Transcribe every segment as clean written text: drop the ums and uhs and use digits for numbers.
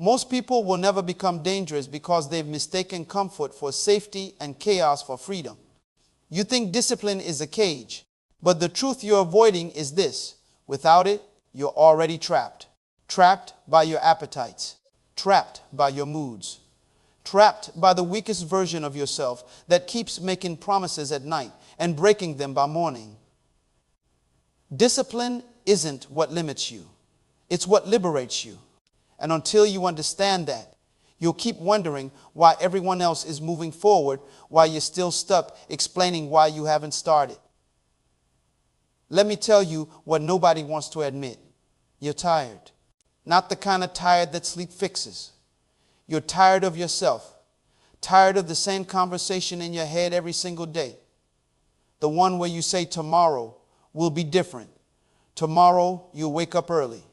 Most people will never become dangerous because they've mistaken comfort for safety and chaos for freedom. You think discipline is a cage, but the truth you're avoiding is this: without it, you're already trapped. Trapped by your appetites, trapped by your moods, trapped by the weakest version of yourself that keeps making promises at night and breaking them by morning. Discipline isn't what limits you. It's what liberates you. And until you understand that, you'll keep wondering why everyone else is moving forward while you're still stuck explaining why you haven't started. Let me tell you what nobody wants to admit. You're tired. Not the kind of tired that sleep fixes. You're tired of yourself. Tired of the same conversation in your head every single day. The one where you say tomorrow will be different. Tomorrow you'll wake up early.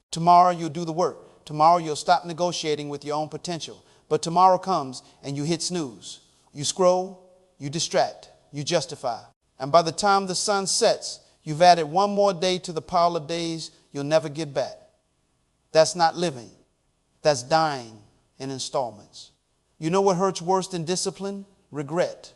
Tomorrow you'll do the work. Tomorrow you'll stop negotiating with your own potential. But tomorrow comes and you hit snooze. You scroll, you distract, you justify. And by the time the sun sets, you've added one more day to the pile of days you'll never get back. That's not living. That's dying in installments. You know what hurts worse than discipline? Regret.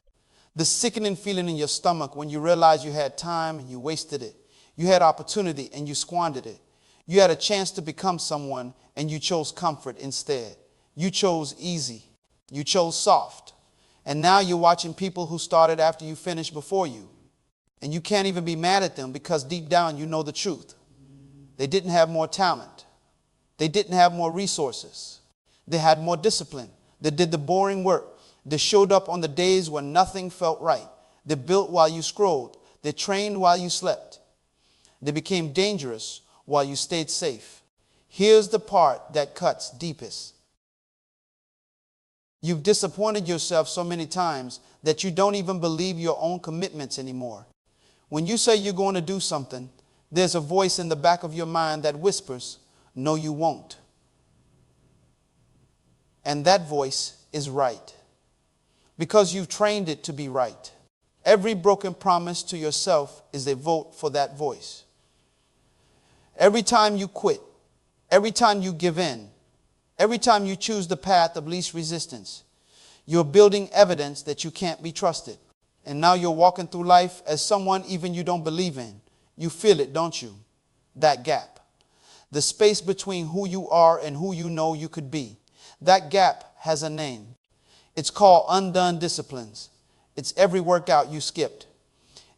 The sickening feeling in your stomach when you realize you had time and you wasted it. You had opportunity and you squandered it. You had a chance to become someone and you chose comfort instead. You chose easy. You chose soft. And now you're watching people who started after you finished before you. And you can't even be mad at them because deep down you know the truth. They didn't have more talent. They didn't have more resources. They had more discipline. They did the boring work. They showed up on the days when nothing felt right. They built while you scrolled. They trained while you slept. They became dangerous while you stayed safe. Here's the part that cuts deepest. You've disappointed yourself so many times that you don't even believe your own commitments anymore. When you say you're going to do something, there's a voice in the back of your mind that whispers, "No, you won't." And that voice is right, because you've trained it to be right. Every broken promise to yourself is a vote for that voice. Every time you quit, every time you give in, every time you choose the path of least resistance, you're building evidence that you can't be trusted. And now you're walking through life as someone even you don't believe in. You feel it, don't you? That gap. The space between who you are and who you know you could be. That gap has a name. It's called undone disciplines. It's every workout you skipped,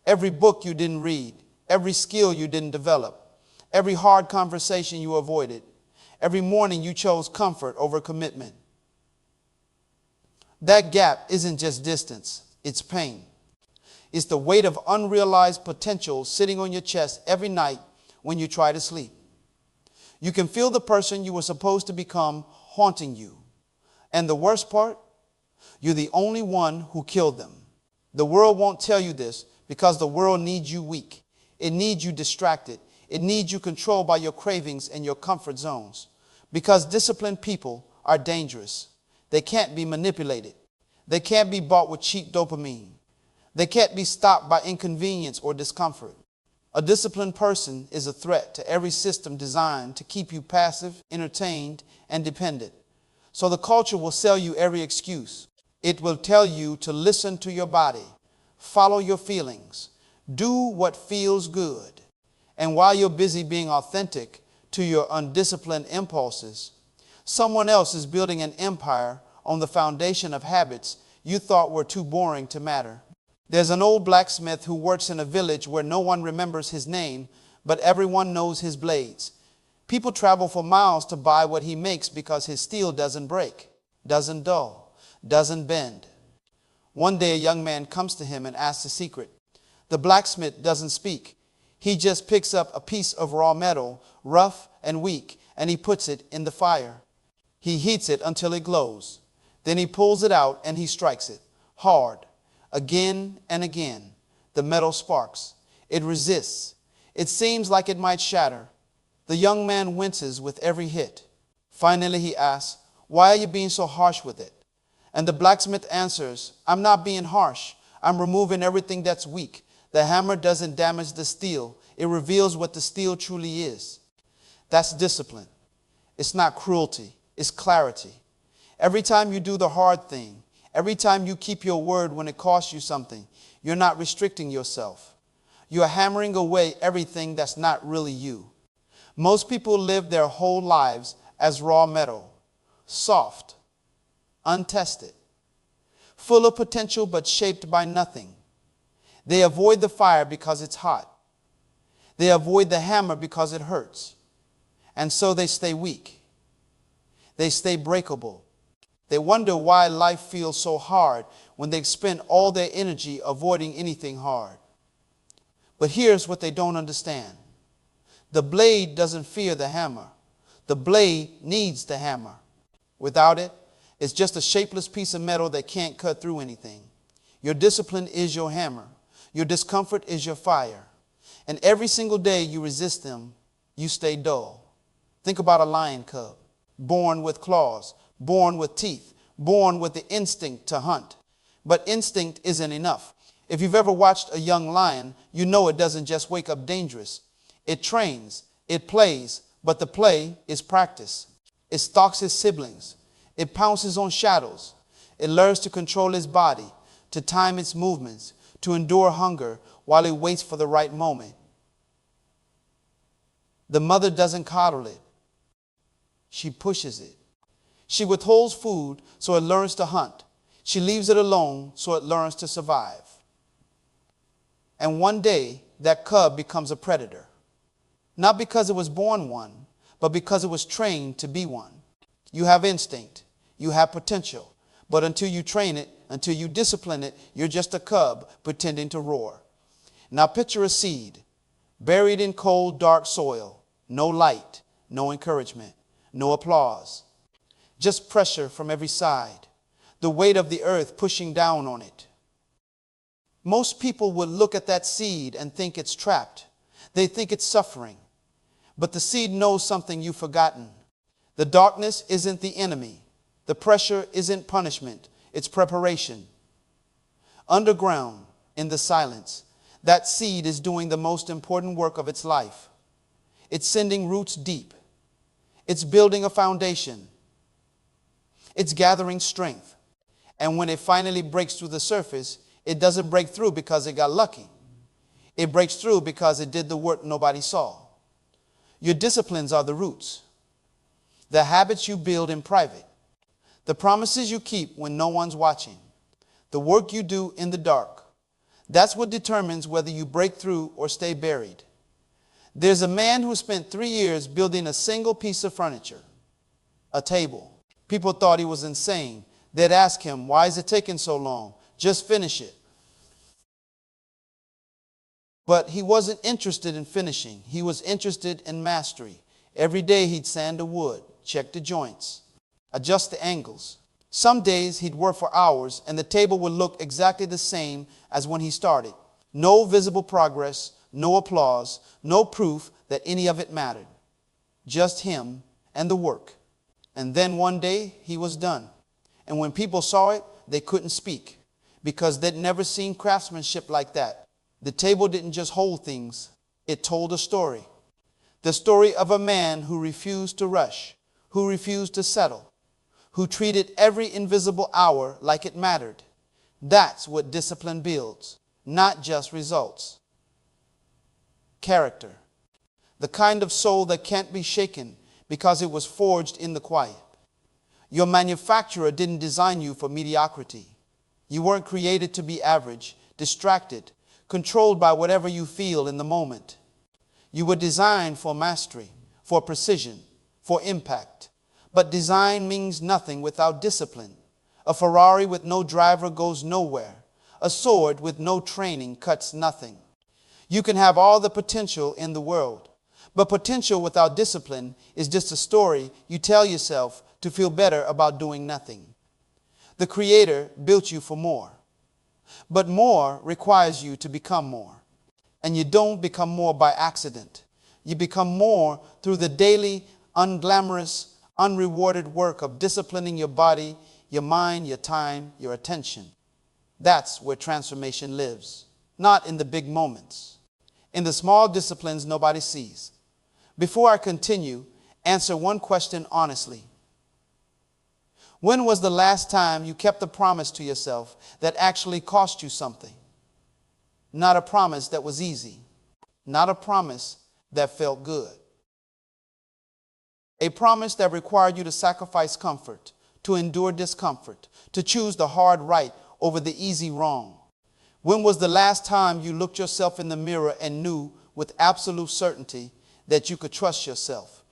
every book you didn't read, every skill you didn't develop, every hard conversation you avoided, every morning you chose comfort over commitment. That gap isn't just distance, it's pain. It's the weight of unrealized potential sitting on your chest every night when you try to sleep. You can feel the person you were supposed to become haunting you. And the worst part, you're the only one who killed them. The world won't tell you this because the world needs you weak. It needs you distracted. It needs you controlled by your cravings and your comfort zones. Because disciplined people are dangerous. They can't be manipulated. They can't be bought with cheap dopamine. They can't be stopped by inconvenience or discomfort. A disciplined person is a threat to every system designed to keep you passive, entertained, and dependent. So the culture will sell you every excuse. It will tell you to listen to your body, follow your feelings, do what feels good. And while you're busy being authentic to your undisciplined impulses, someone else is building an empire on the foundation of habits you thought were too boring to matter. There's an old blacksmith who works in a village where no one remembers his name, but everyone knows his blades. People travel for miles to buy what he makes because his steel doesn't break, doesn't dull, doesn't bend. One day a young man comes to him and asks the secret. The blacksmith doesn't speak. He just picks up a piece of raw metal, rough and weak, and he puts it in the fire. He heats it until it glows. Then he pulls it out and he strikes it hard. Again and again, the metal sparks. It resists. It seems like it might shatter. The young man winces with every hit. Finally, he asks, "Why are you being so harsh with it?" And the blacksmith answers, "I'm not being harsh. I'm removing everything that's weak. The hammer doesn't damage the steel. It reveals what the steel truly is." That's discipline. It's not cruelty. is clarity. Every time you do the hard thing, every time you keep your word when it costs you something, you're not restricting yourself. You are hammering away everything that's not really you. Most people live their whole lives as raw metal, soft, untested, full of potential but shaped by nothing. They avoid the fire because it's hot. They avoid the hammer because it hurts. And so they stay weak. They stay breakable. They wonder why life feels so hard when they spend all their energy avoiding anything hard. But here's what they don't understand. The blade doesn't fear the hammer. The blade needs the hammer. Without it, it's just a shapeless piece of metal that can't cut through anything. Your discipline is your hammer. Your discomfort is your fire. And every single day you resist them, you stay dull. Think about a lion cub, born with claws, born with teeth, born with the instinct to hunt. But instinct isn't enough. If you've ever watched a young lion, you know it doesn't just wake up dangerous. It trains, it plays, but the play is practice. It stalks its siblings. It pounces on shadows. It learns to control its body, to time its movements, to endure hunger while it waits for the right moment. The mother doesn't coddle it. She pushes it. She withholds food so it learns to hunt. She leaves it alone so it learns to survive. And one day, that cub becomes a predator. Not because it was born one, but because it was trained to be one. You have instinct. You have potential. But until you train it, until you discipline it, you're just a cub pretending to roar. Now picture a seed buried in cold, dark soil. No light, no encouragement, no applause. Just pressure from every side. The weight of the earth pushing down on it. Most people would look at that seed and think it's trapped. They think it's suffering. But the seed knows something you've forgotten. The darkness isn't the enemy. The pressure isn't punishment. It's preparation. Underground, in the silence, that seed is doing the most important work of its life. It's sending roots deep. It's building a foundation. It's gathering strength. And when it finally breaks through the surface, it doesn't break through because it got lucky. It breaks through because it did the work nobody saw. Your disciplines are the roots. The habits you build in private. The promises you keep when no one's watching. The work you do in the dark. That's what determines whether you break through or stay buried. There's a man who spent 3 years building a single piece of furniture. A table. People thought he was insane. They'd ask him, why is it taking so long? Just finish it. But he wasn't interested in finishing. He was interested in mastery. Every day he'd sand the wood, check the joints, adjust the angles. Some days he'd work for hours and the table would look exactly the same as when he started. No visible progress, no applause, no proof that any of it mattered. Just him and the work. And then one day he was done. And when people saw it, they couldn't speak because they'd never seen craftsmanship like that. The table didn't just hold things, it told a story. The story of a man who refused to rush, who refused to settle, who treated every invisible hour like it mattered. That's what discipline builds, not just results. Character. The kind of soul that can't be shaken because it was forged in the quiet. Your manufacturer didn't design you for mediocrity. You weren't created to be average, distracted, controlled by whatever you feel in the moment. You were designed for mastery, for precision, for impact. But design means nothing without discipline. A Ferrari with no driver goes nowhere. A sword with no training cuts nothing. You can have all the potential in the world, but potential without discipline is just a story you tell yourself to feel better about doing nothing. The Creator built you for more. But more requires you to become more. And you don't become more by accident. You become more through the daily, unglamorous, unrewarded work of disciplining your body, your mind, your time, your attention. That's where transformation lives. Not in the big moments. In the small disciplines nobody sees. Before I continue, answer one question honestly. When was the last time you kept a promise to yourself that actually cost you something? Not a promise that was easy. Not a promise that felt good. A promise that required you to sacrifice comfort, to endure discomfort, to choose the hard right over the easy wrong. When was the last time you looked yourself in the mirror and knew with absolute certainty that you could trust yourself?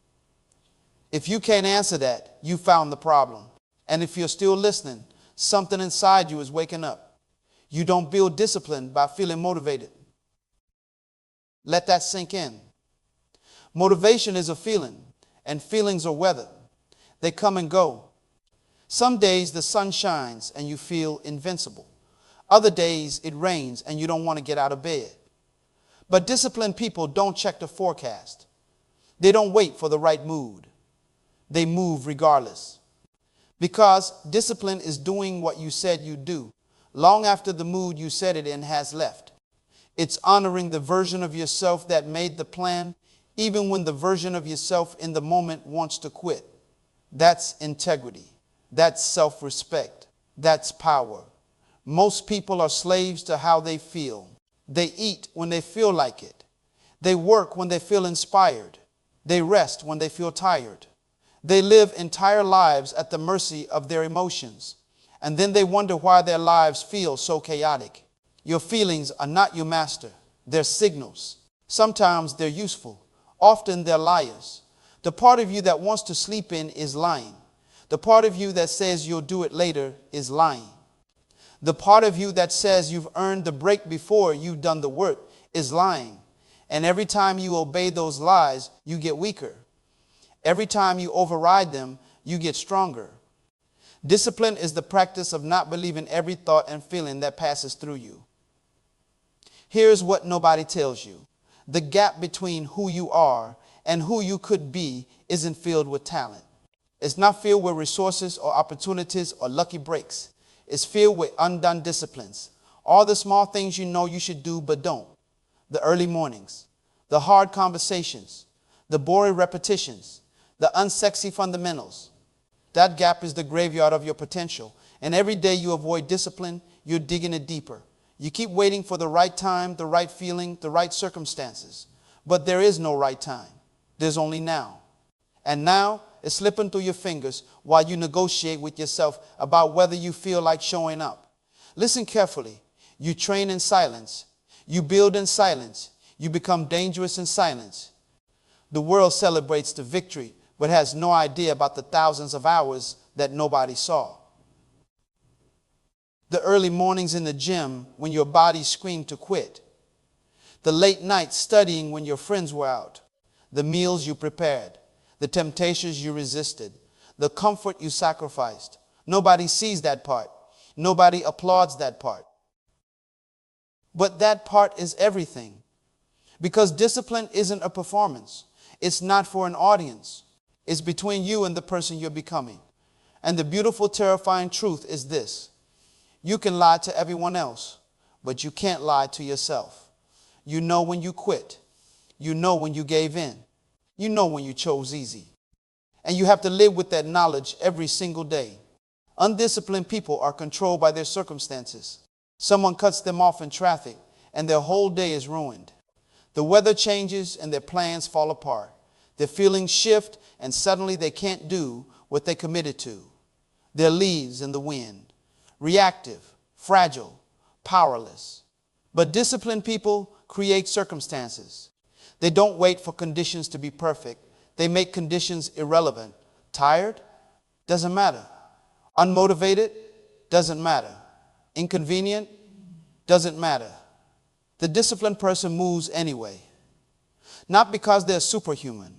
If you can't answer that, you found the problem. And if you're still listening, something inside you is waking up. You don't build discipline by feeling motivated. Let that sink in. Motivation is a feeling, and feelings are weather. They come and go. Some days the sun shines and you feel invincible. Other days it rains and you don't want to get out of bed. But disciplined people don't check the forecast. They don't wait for the right mood. They move regardless. Because discipline is doing what you said you'd do, long after the mood you said it in has left. It's honoring the version of yourself that made the plan, even when the version of yourself in the moment wants to quit. That's integrity. That's self-respect. That's power. Most people are slaves to how they feel. They eat when they feel like it. They work when they feel inspired. They rest when they feel tired. They live entire lives at the mercy of their emotions. And then they wonder why their lives feel so chaotic. Your feelings are not your master. They're signals. Sometimes they're useful. Often they're liars. The part of you that wants to sleep in is lying. The part of you that says you'll do it later is lying. The part of you that says you've earned the break before you've done the work is lying. And every time you obey those lies, you get weaker. Every time you override them, you get stronger. Discipline is the practice of not believing every thought and feeling that passes through you. Here's what nobody tells you. The gap between who you are and who you could be isn't filled with talent. It's not filled with resources or opportunities or lucky breaks. It's filled with undone disciplines. All the small things you know you should do but don't. The early mornings, the hard conversations, the boring repetitions, the unsexy fundamentals. That gap is the graveyard of your potential. And every day you avoid discipline, you're digging it deeper. You keep waiting for the right time, the right feeling, the right circumstances. But there is no right time. There's only now. And now is slipping through your fingers while you negotiate with yourself about whether you feel like showing up. Listen carefully. You train in silence. You build in silence. You become dangerous in silence. The world celebrates the victory, but has no idea about the thousands of hours that nobody saw. The early mornings in the gym when your body screamed to quit. The late nights studying when your friends were out. The meals you prepared. The temptations you resisted. The comfort you sacrificed. Nobody sees that part. Nobody applauds that part. But that part is everything. Because discipline isn't a performance. It's not for an audience. It's between you and the person you're becoming. And the beautiful, terrifying truth is this. You can lie to everyone else, but you can't lie to yourself. You know when you quit. You know when you gave in. You know when you chose easy. And you have to live with that knowledge every single day. Undisciplined people are controlled by their circumstances. Someone cuts them off in traffic, and their whole day is ruined. The weather changes, and their plans fall apart. Their feelings shift, and suddenly they can't do what they committed to. They're leaves in the wind. Reactive, fragile, powerless. But disciplined people create circumstances. They don't wait for conditions to be perfect. They make conditions irrelevant. Tired? Doesn't matter. Unmotivated? Doesn't matter. Inconvenient? Doesn't matter. The disciplined person moves anyway. Not because they're superhuman.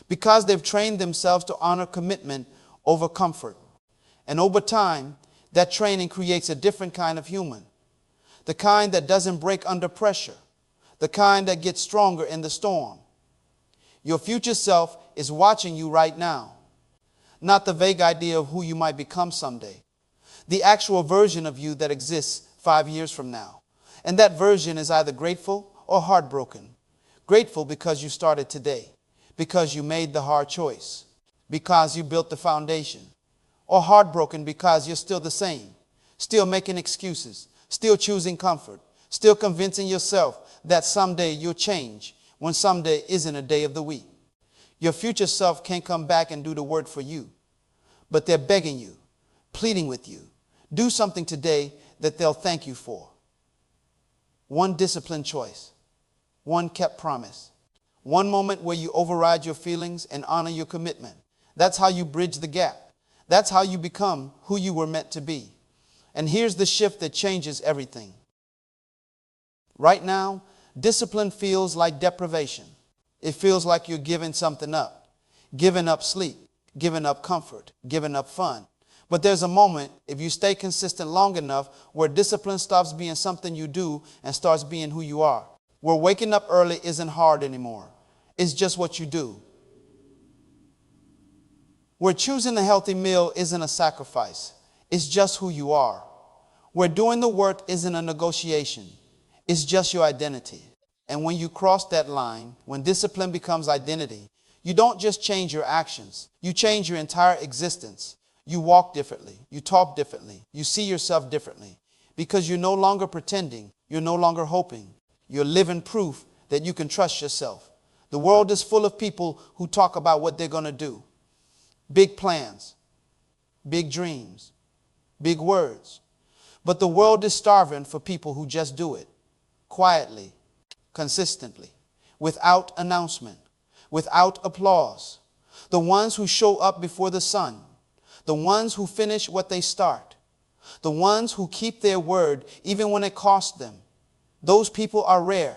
Because they've trained themselves to honor commitment over comfort. And over time, that training creates a different kind of human. The kind that doesn't break under pressure. The kind that gets stronger in the storm. Your future self is watching you right now. Not the vague idea of who you might become someday. The actual version of you that exists 5 years from now. And that version is either grateful or heartbroken. Grateful because you started today. Because you made the hard choice. Because you built the foundation. or heartbroken because you're still the same, still making excuses, still choosing comfort, still convincing yourself that someday you'll change when someday isn't a day of the week. Your future self can't come back and do the work for you, but they're begging you, pleading with you. Do something today that they'll thank you for. One disciplined choice, one kept promise, one moment where you override your feelings and honor your commitment. That's how you bridge the gap. That's how you become who you were meant to be. And here's the shift that changes everything. Right now, discipline feels like deprivation. It feels like you're giving something up, giving up sleep, giving up comfort, giving up fun. But there's a moment, if you stay consistent long enough, where discipline stops being something you do and starts being who you are. Where waking up early isn't hard anymore. It's just what you do. Where choosing a healthy meal isn't a sacrifice. It's just who you are. Where doing the work isn't a negotiation. It's just your identity. And when you cross that line, when discipline becomes identity, you don't just change your actions. You change your entire existence. You walk differently. You talk differently. You see yourself differently. Because you're no longer pretending. You're no longer hoping. You're living proof that you can trust yourself. The world is full of people who talk about what they're going to do. Big plans, big dreams, big words. But the world is starving for people who just do it. Quietly, consistently, without announcement, without applause. The ones who show up before the sun. The ones who finish what they start. The ones who keep their word even when it costs them. Those people are rare.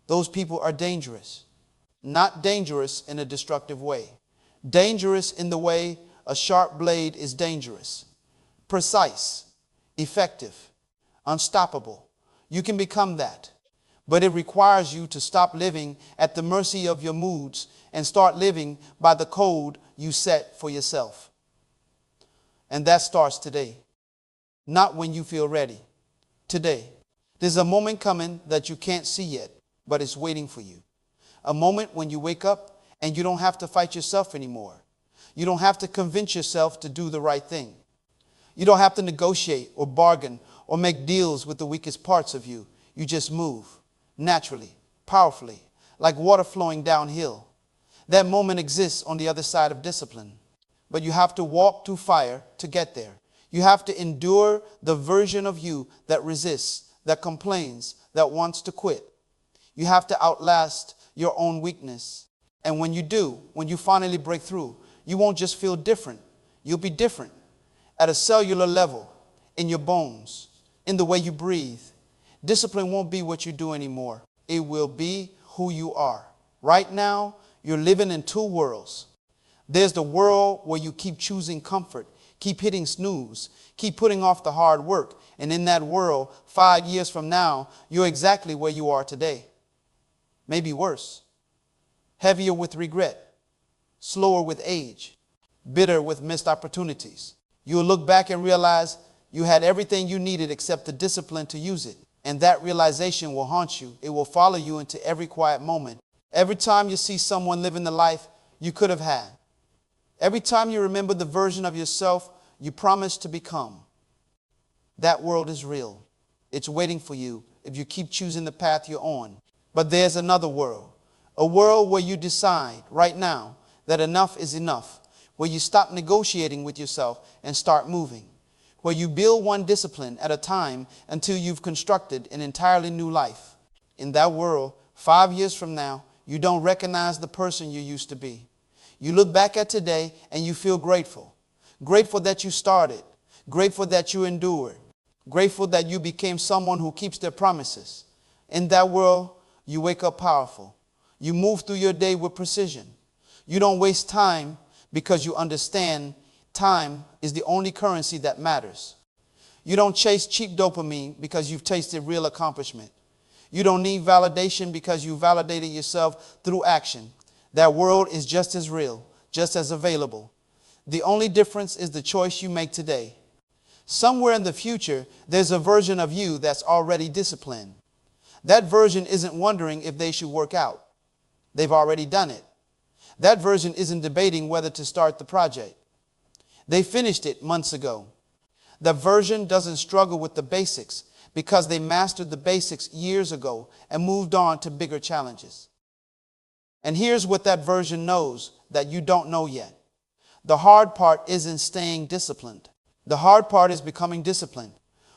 Those people are dangerous. Not dangerous in a destructive way. Dangerous in the way a sharp blade is dangerous. Precise, effective, unstoppable. You can become that. But it requires you to stop living at the mercy of your moods and start living by the code you set for yourself. And that starts today. Not when you feel ready. Today. There's a moment coming that you can't see yet, but it's waiting for you. A moment when you wake up and you don't have to fight yourself anymore. You don't have to convince yourself to do the right thing. You don't have to negotiate or bargain or make deals with the weakest parts of you. You just move naturally, powerfully, like water flowing downhill. That moment exists on the other side of discipline. But you have to walk through fire to get there. You have to endure the version of you that resists, that complains, that wants to quit. You have to outlast your own weakness. And when you do, when you finally break through, you won't just feel different. You'll be different at a cellular level, in your bones, in the way you breathe. Discipline won't be what you do anymore. It will be who you are. Right now, you're living in two worlds. There's the world where you keep choosing comfort, keep hitting snooze, keep putting off the hard work. And in that world, 5 years from now, you're exactly where you are today. Maybe worse. Heavier with regret, slower with age, bitter with missed opportunities. You'll look back and realize you had everything you needed except the discipline to use it. And that realization will haunt you. It will follow you into every quiet moment. Every time you see someone living the life you could have had. Every time you remember the version of yourself you promised to become. That world is real. It's waiting for you if you keep choosing the path you're on. But there's another world. A world where you decide right now that enough is enough. Where you stop negotiating with yourself and start moving. Where you build one discipline at a time until you've constructed an entirely new life. In that world, 5 years from now, you don't recognize the person you used to be. You look back at today and you feel grateful. Grateful that you started. Grateful that you endured. Grateful that you became someone who keeps their promises. In that world, you wake up powerful. You move through your day with precision. You don't waste time because you understand time is the only currency that matters. You don't chase cheap dopamine because you've tasted real accomplishment. You don't need validation because you validated yourself through action. That world is just as real, just as available. The only difference is the choice you make today. Somewhere in the future, there's a version of you that's already disciplined. That version isn't wondering if they should work out. They've already done it. That version isn't debating whether to start the project. They finished it months ago. The version doesn't struggle with the basics because they mastered the basics years ago and moved on to bigger challenges. And here's what that version knows that you don't know yet. The hard part isn't staying disciplined. The hard part is becoming disciplined.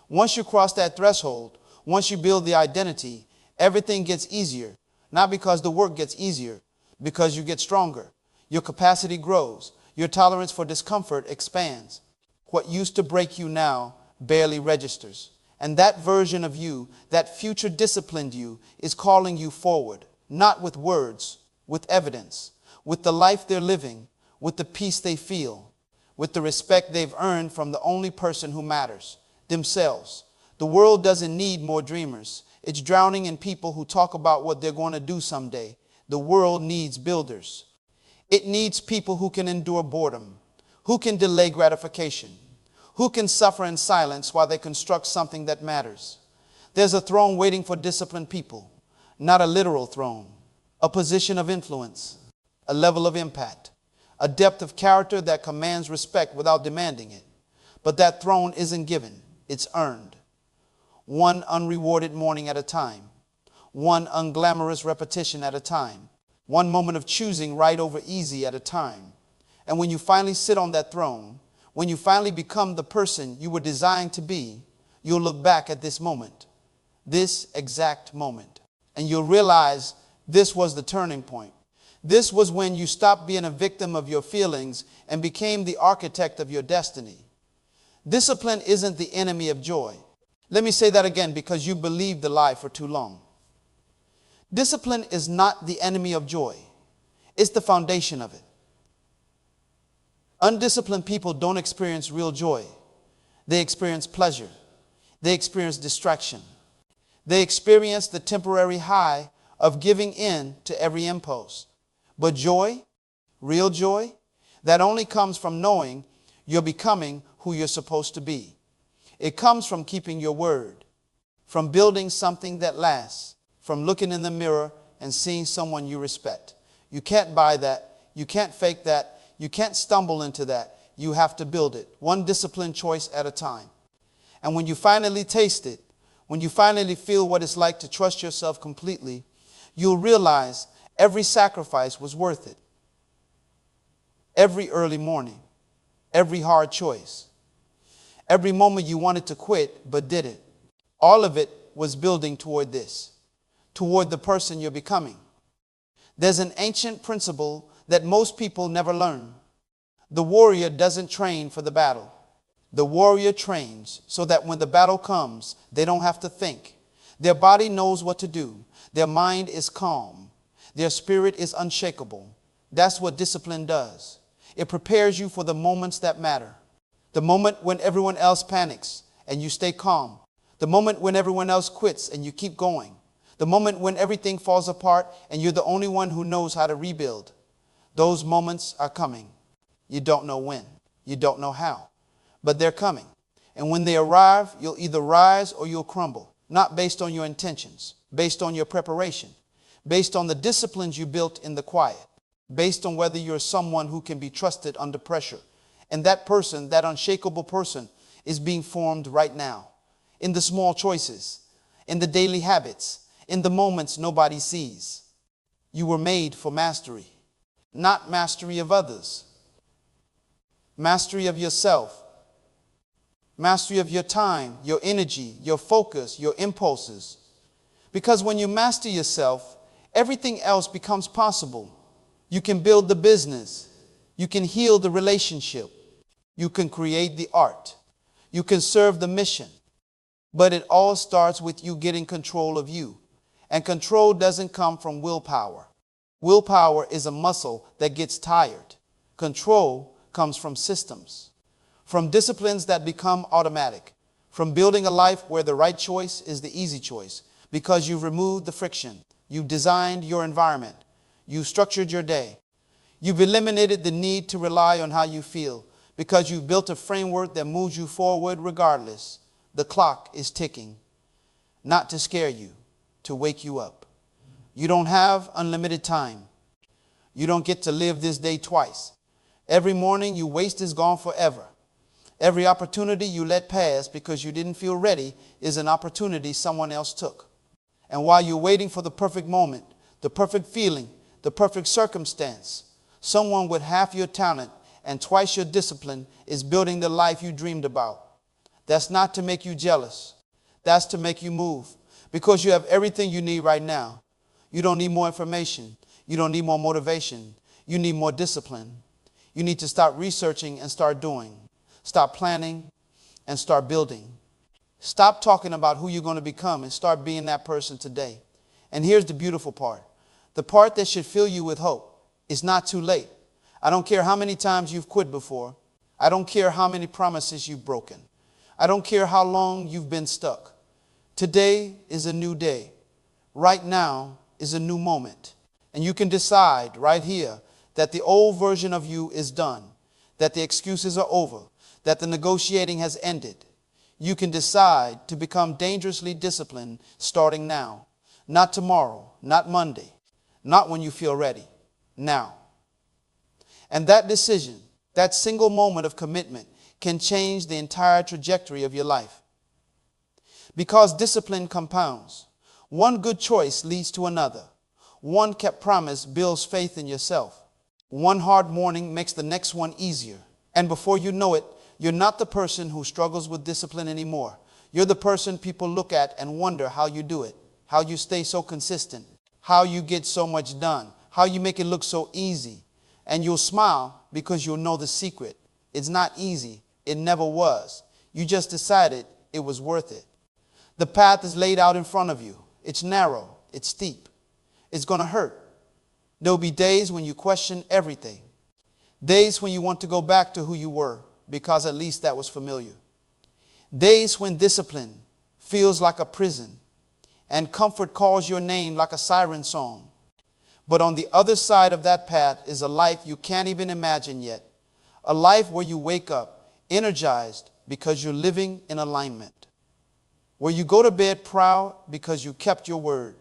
Once you cross that threshold, once you build the identity, everything gets easier. Not because the work gets easier, because you get stronger. Your capacity grows. Your tolerance for discomfort expands. What used to break you now barely registers. And that version of you, that future disciplined you, is calling you forward, not with words, with evidence, with the life they're living, with the peace they feel, with the respect they've earned from the only person who matters, themselves. The world doesn't need more dreamers. It's drowning in people who talk about what they're going to do someday. The world needs builders. It needs people who can endure boredom, who can delay gratification, who can suffer in silence while they construct something that matters. There's a throne waiting for disciplined people, not a literal throne, a position of influence, a level of impact, a depth of character that commands respect without demanding it. But that throne isn't given, it's earned. One unrewarded morning at a time, one unglamorous repetition at a time, one moment of choosing right over easy at a time. And when you finally sit on that throne, when you finally become the person you were designed to be, you'll look back at this moment, this exact moment, and you'll realize this was the turning point. This was when you stopped being a victim of your feelings and became the architect of your destiny. Discipline isn't the enemy of joy. Let me say that again because you believed the lie for too long. Discipline is not the enemy of joy. It's the foundation of it. Undisciplined people don't experience real joy. They experience pleasure. They experience distraction. They experience the temporary high of giving in to every impulse. But joy, real joy, that only comes from knowing you're becoming who you're supposed to be. It comes from keeping your word, from building something that lasts, from looking in the mirror and seeing someone you respect. You can't buy that. You can't fake that. You can't stumble into that. You have to build it, one disciplined choice at a time. And when you finally taste it, when you finally feel what it's like to trust yourself completely, you'll realize every sacrifice was worth it. Every early morning, every hard choice, every moment you wanted to quit but didn't. All of it was building toward this, toward the person you're becoming. There's an ancient principle that most people never learn. The warrior doesn't train for the battle. The warrior trains so that when the battle comes, they don't have to think. Their body knows what to do. Their mind is calm. Their spirit is unshakable. That's what discipline does. It prepares you for the moments that matter. The moment when everyone else panics and you stay calm. The moment when everyone else quits and you keep going. The moment when everything falls apart and you're the only one who knows how to rebuild. Those moments are coming. You don't know when. You don't know how. But they're coming. And when they arrive, you'll either rise or you'll crumble. Not based on your intentions, based on your preparation, based on the disciplines you built in the quiet, based on whether you're someone who can be trusted under pressure. And that person, that unshakable person, is being formed right now. In the small choices, in the daily habits, in the moments nobody sees. You were made for mastery, not mastery of others. Mastery of yourself. Mastery of your time, your energy, your focus, your impulses. Because when you master yourself, everything else becomes possible. You can build the business. You can heal the relationship. You can create the art. You can serve the mission. But it all starts with you getting control of you. And control doesn't come from willpower. Willpower is a muscle that gets tired. Control comes from systems, from disciplines that become automatic, from building a life where the right choice is the easy choice because you've removed the friction. You've designed your environment. You've structured your day. You've eliminated the need to rely on how you feel because you've built a framework that moves you forward regardless. The clock is ticking, not to scare you, to wake you up. You don't have unlimited time. You don't get to live this day twice. Every morning you waste is gone forever. Every opportunity you let pass because you didn't feel ready is an opportunity someone else took. And while you're waiting for the perfect moment, the perfect feeling, the perfect circumstance, someone with half your talent and twice your discipline is building the life you dreamed about. That's not to make you jealous. That's to make you move, because you have everything you need right now. You don't need more information. You don't need more motivation. You need more discipline. You need to start researching and start doing. Stop planning and start building. Stop talking about who you're going to become and start being that person today. And here's the beautiful part. The part that should fill you with hope. It's not too late. I don't care how many times you've quit before. I don't care how many promises you've broken. I don't care how long you've been stuck. Today is a new day. Right now is a new moment. And you can decide right here that the old version of you is done, that the excuses are over, that the negotiating has ended. You can decide to become dangerously disciplined starting now. Not tomorrow, not Monday, not when you feel ready. Now. And that decision, that single moment of commitment, can change the entire trajectory of your life. Because discipline compounds. One good choice leads to another. One kept promise builds faith in yourself. One hard morning makes the next one easier. And before you know it, you're not the person who struggles with discipline anymore. You're the person people look at and wonder how you do it, how you stay so consistent, how you get so much done, how you make it look so easy. And you'll smile because you'll know the secret. It's not easy. It never was. You just decided it was worth it. The path is laid out in front of you. It's narrow. It's steep. It's going to hurt. There'll be days when you question everything. Days when you want to go back to who you were, because at least that was familiar. Days when discipline feels like a prison and comfort calls your name like a siren song. But on the other side of that path is a life you can't even imagine yet. A life where you wake up energized because you're living in alignment. Where you go to bed proud because you kept your word.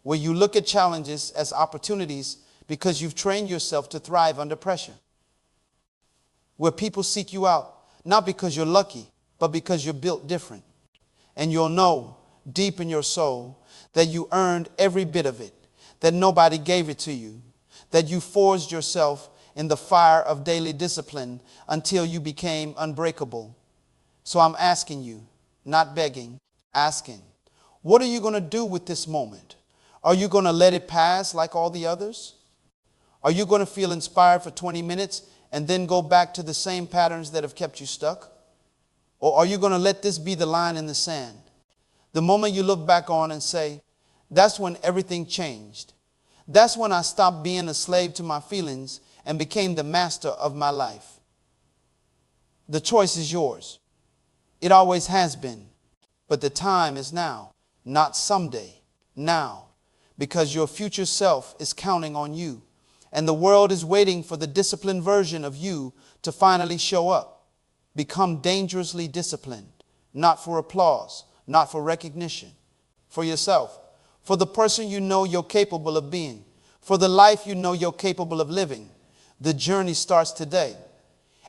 Where you look at challenges as opportunities because you've trained yourself to thrive under pressure. Where people seek you out, not because you're lucky, but because you're built different. And you'll know deep in your soul that you earned every bit of it, that nobody gave it to you, that you forged yourself in the fire of daily discipline until you became unbreakable. So I'm asking you, not begging, asking, what are you going to do with this moment? Are you going to let it pass like all the others? Are you going to feel inspired for 20 minutes and then go back to the same patterns that have kept you stuck? Or are you going to let this be the line in the sand? The moment you look back on and say, that's when everything changed. That's when I stopped being a slave to my feelings and became the master of my life. The choice is yours. It always has been. But the time is now, not someday, now. Because your future self is counting on you. And the world is waiting for the disciplined version of you to finally show up. Become dangerously disciplined. Not for applause, not for recognition. For yourself. For the person you know you're capable of being. For the life you know you're capable of living. The journey starts today.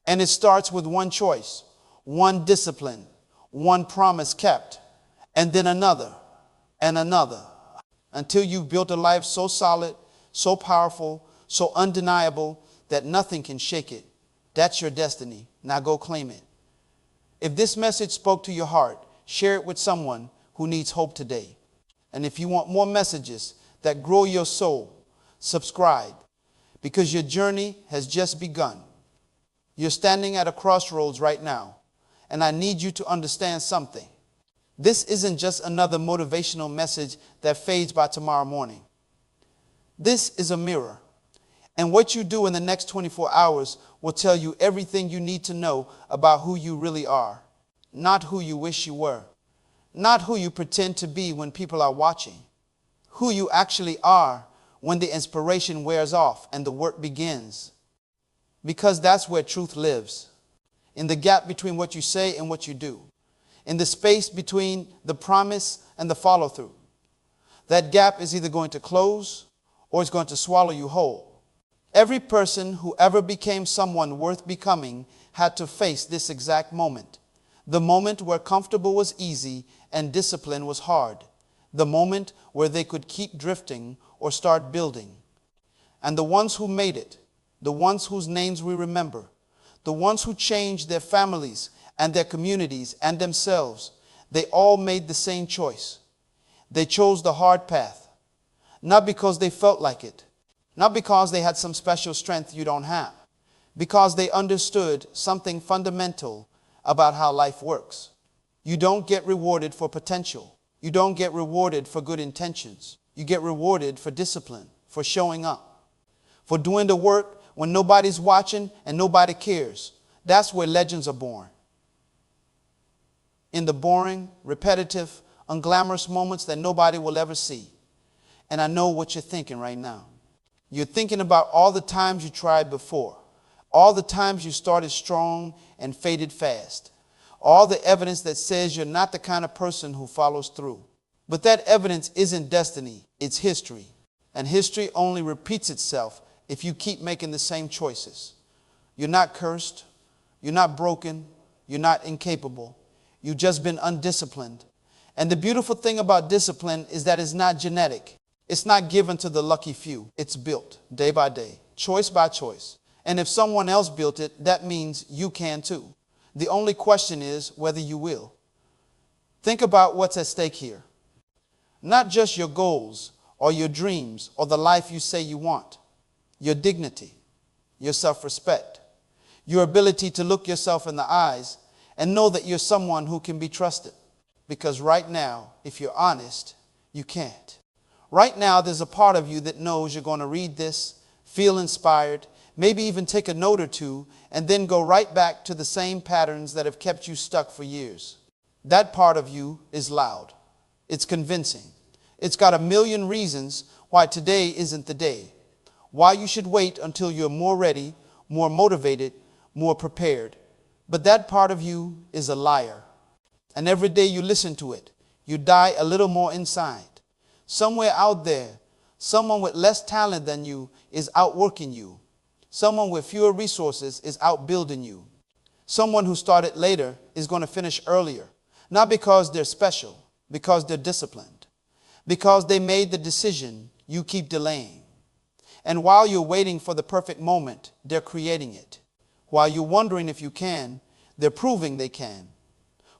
And it starts with one choice, one discipline, one promise kept, and then another and another, until you've built a life so solid, so powerful, so undeniable that nothing can shake it. That's your destiny. Now go claim it. If this message spoke to your heart, share it with someone who needs hope today. And if you want more messages that grow your soul, subscribe, because your journey has just begun. You're standing at a crossroads right now, and I need you to understand something. This isn't just another motivational message that fades by tomorrow morning. This is a mirror, and what you do in the next 24 hours will tell you everything you need to know about who you really are, not who you wish you were, not who you pretend to be when people are watching, who you actually are when the inspiration wears off and the work begins. Because that's where truth lives, in the gap between what you say and what you do, in the space between the promise and the follow-through. That gap is either going to close or it's going to swallow you whole. Every person who ever became someone worth becoming had to face this exact moment. The moment where comfortable was easy and discipline was hard. The moment where they could keep drifting or start building. And the ones who made it, the ones whose names we remember, the ones who changed their families and their communities and themselves, they all made the same choice. They chose the hard path, not because they felt like it, not because they had some special strength you don't have, because they understood something fundamental about how life works. You don't get rewarded for potential. You don't get rewarded for good intentions. You get rewarded for discipline, for showing up, for doing the work when nobody's watching and nobody cares. That's where legends are born. In the boring, repetitive, unglamorous moments that nobody will ever see. And I know what you're thinking right now. You're thinking about all the times you tried before, all the times you started strong and faded fast, all the evidence that says you're not the kind of person who follows through. But that evidence isn't destiny, it's history. And history only repeats itself if you keep making the same choices. You're not cursed, you're not broken, you're not incapable. You've just been undisciplined. And the beautiful thing about discipline is that it's not genetic. It's not given to the lucky few. It's built day by day, choice by choice. And if someone else built it, that means you can too. The only question is whether you will. Think about what's at stake here. Not just your goals or your dreams or the life you say you want. Your dignity, your self-respect, your ability to look yourself in the eyes and know that you're someone who can be trusted. Because right now, if you're honest, you can't. Right now, there's a part of you that knows you're going to read this, feel inspired, maybe even take a note or two, and then go right back to the same patterns that have kept you stuck for years. That part of you is loud. It's convincing. It's got a million reasons why today isn't the day. Why you should wait until you're more ready, more motivated, more prepared. But that part of you is a liar. And every day you listen to it, you die a little more inside. Somewhere out there, someone with less talent than you is outworking you. Someone with fewer resources is outbuilding you. Someone who started later is going to finish earlier. Not because they're special, because they're disciplined. Because they made the decision you keep delaying. And while you're waiting for the perfect moment, they're creating it. While you're wondering if you can, they're proving they can.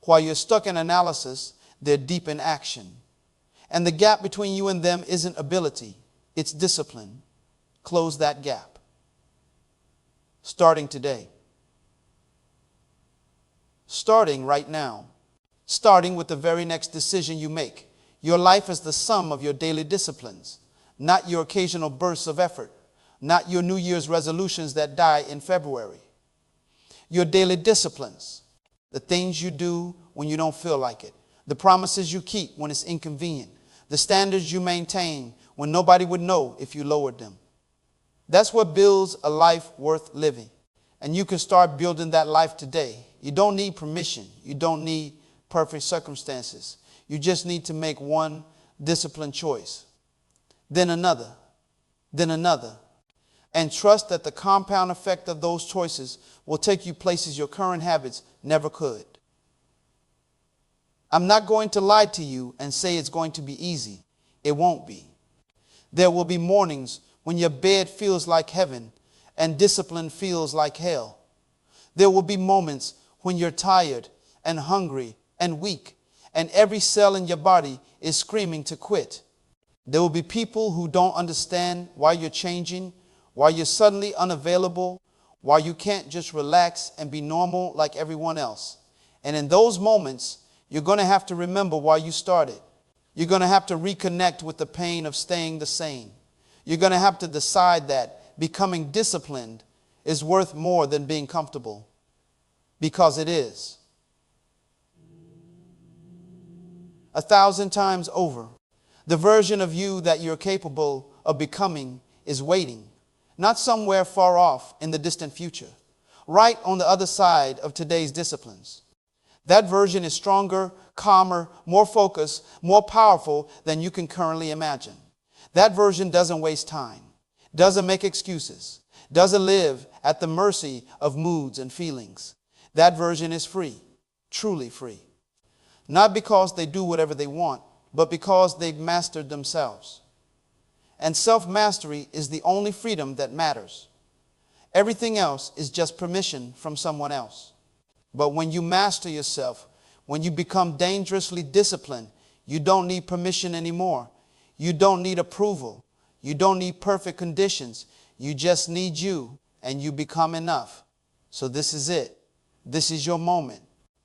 While you're stuck in analysis, they're deep in action. And the gap between you and them isn't ability, it's discipline. Close that gap. Starting today. Starting right now. Starting with the very next decision you make. Your life is the sum of your daily disciplines, not your occasional bursts of effort, not your New Year's resolutions that die in February. Your daily disciplines, the things you do when you don't feel like it, the promises you keep when it's inconvenient, the standards you maintain when nobody would know if you lowered them. That's what builds a life worth living. And you can start building that life today. You don't need permission. You don't need perfect circumstances. You just need to make one disciplined choice, then another, and trust that the compound effect of those choices will take you places your current habits never could. I'm not going to lie to you and say it's going to be easy. It won't be. There will be mornings when your bed feels like heaven and discipline feels like hell. There will be moments when you're tired and hungry and weak and every cell in your body is screaming to quit. There will be people who don't understand why you're changing, why you're suddenly unavailable, why you can't just relax and be normal like everyone else. And in those moments, you're going to have to remember why you started. You're going to have to reconnect with the pain of staying the same. You're going to have to decide that becoming disciplined is worth more than being comfortable. Because it is. 1,000 times over, the version of you that you're capable of becoming is waiting, not somewhere far off in the distant future, right on the other side of today's disciplines. That version is stronger, calmer, more focused, more powerful than you can currently imagine. That version doesn't waste time, doesn't make excuses, doesn't live at the mercy of moods and feelings. That version is free, truly free. Not because they do whatever they want, but because they've mastered themselves. And self-mastery is the only freedom that matters. Everything else is just permission from someone else. But when you master yourself, when you become dangerously disciplined, you don't need permission anymore. You don't need approval. You don't need perfect conditions. You just need you, and you become enough. So this is it. This is your moment.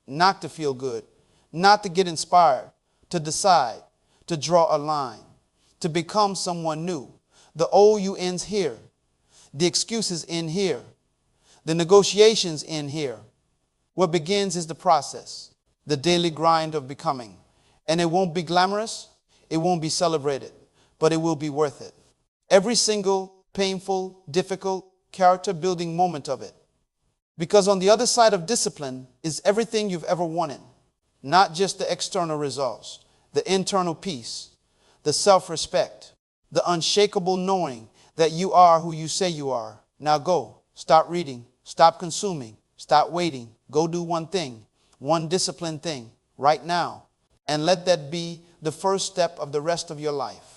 Not to feel good, not to get inspired, to decide, to draw a line, to become someone new. The old you ends here. The excuses end here. The negotiations end here. What begins is the process, the daily grind of becoming. And it won't be glamorous, it won't be celebrated, but it will be worth it. Every single painful, difficult, character-building moment of it. Because on the other side of discipline is everything you've ever wanted. Not just the external results, the internal peace, the self-respect, the unshakable knowing that you are who you say you are. Now go, stop reading, stop consuming, stop waiting. Go do one thing, one disciplined thing right now. And let that be the first step of the rest of your life.